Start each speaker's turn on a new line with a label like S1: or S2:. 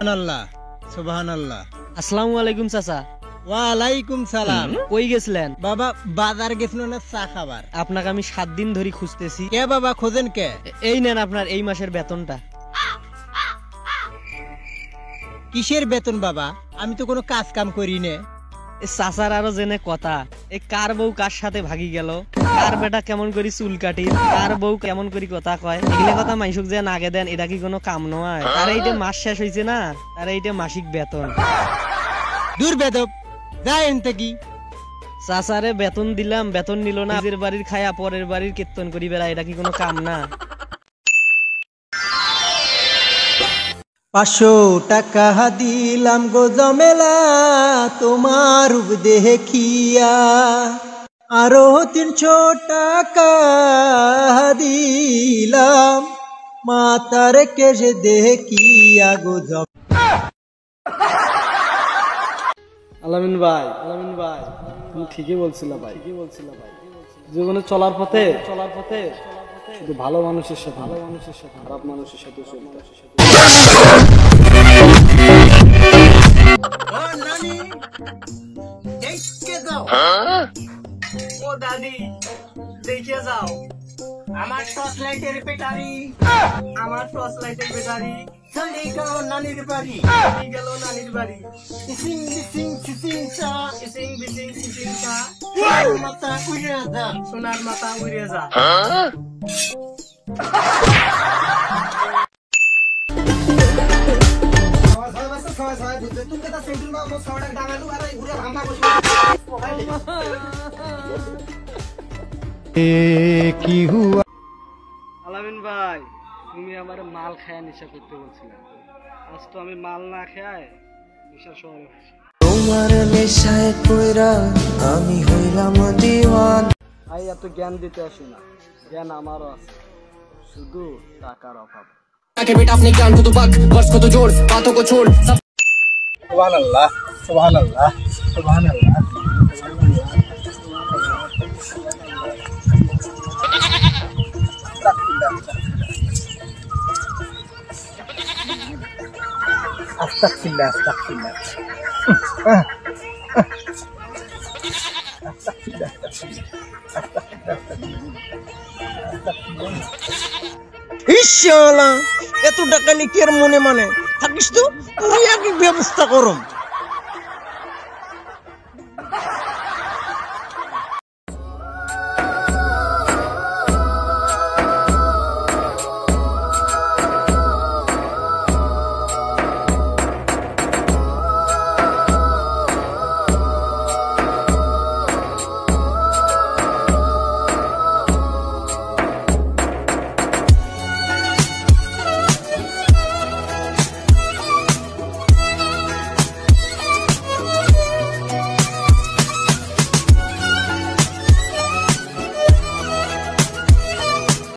S1: সুবহানাল্লাহ সুবহানাল্লাহ।
S2: আসসালামু আলাইকুম চাচা।
S1: ওয়ালাইকুম সালাম।
S2: কই গেছিলেন?
S1: বাবা বাজার গেছিল না চা খাবার।
S2: আপনাকে আমি 7 দিন ধরে খুঁজতেছি।
S1: কে বাবা খোঁজেন কে?
S2: এই নেন আপনার এই মাসের বেতনটা।
S1: কিসের বেতন বাবা? আমি তো কোনো কাজ কাম করি না।
S2: চাচার আরো জেনে কথা, এই কার বউ কার সাথে ভাগি গেল, কার বেটা কেমন করি চুল কাটি, কার বউ কেমন করি কথা কয়, এগুলা কথা মাইসুক যে নাগে দেন, এটা কি কোনো কাম নয়? তার এইটা মাস শেষ হয়েছে না, তার এইটা মাসিক বেতন।
S1: দূর বেদব, যায় এনতে কি?
S2: চাচারে বেতন দিলাম, বেতন নিল না, নিজের বাড়ির খায়া পরের বাড়ির কীর্তন করি বেড়া, এটা কি কোনো কাম না?
S1: 500 টাকা দিলাম গো জমেলা তোমার রূপ দেখিয়া, আরো 300 টাকা দিলাম মাতার কেশে দেখিয়া গো
S3: আলামিন ভাই তুমি ঠিকই বলছিল ভাই। জীবনে চলার পথে শুধু ভালো মানুষের সাথে খারাপ মানুষের সাথে চলতে।
S1: ও দাদি দেখে যাও আমার টর্চ লাইটের ব্যাটারি, চলে গেল নানির বাড়ি, সিং বিসিং সিসিং চা, মাথা উড়ে যা, সোনার মাথা উড়ে যা।
S3: আলামিন ভাই তুমি আমার মাল খায়া নেশা করতে বলছিলে, আজ তো আমি মাল না খায় নেশার শহরে আছি।
S4: তোমার নেশায় কইরা আমি হইলাম দিওয়ান।
S3: ভাই এত জ্ঞান দিতে আসি না, জ্ঞান আমারও আছে, শুধু টাকার অভাব।
S4: बेटा अपने ज्ञान को तो बक, वर्ष को तो जोड़, बातों को छोड़।
S1: সুবহানাল্লাহ সুবহানাল্লাহ সুবহানাল্লাহ। আস্তাগফিরুল্লাহ আস্তাগফিরুল্লাহ। ইনশাআল্লাহ এত টাকা নিয়ে কি আর মনে থাকিস তো, তুই কি ব্যবস্থা করম।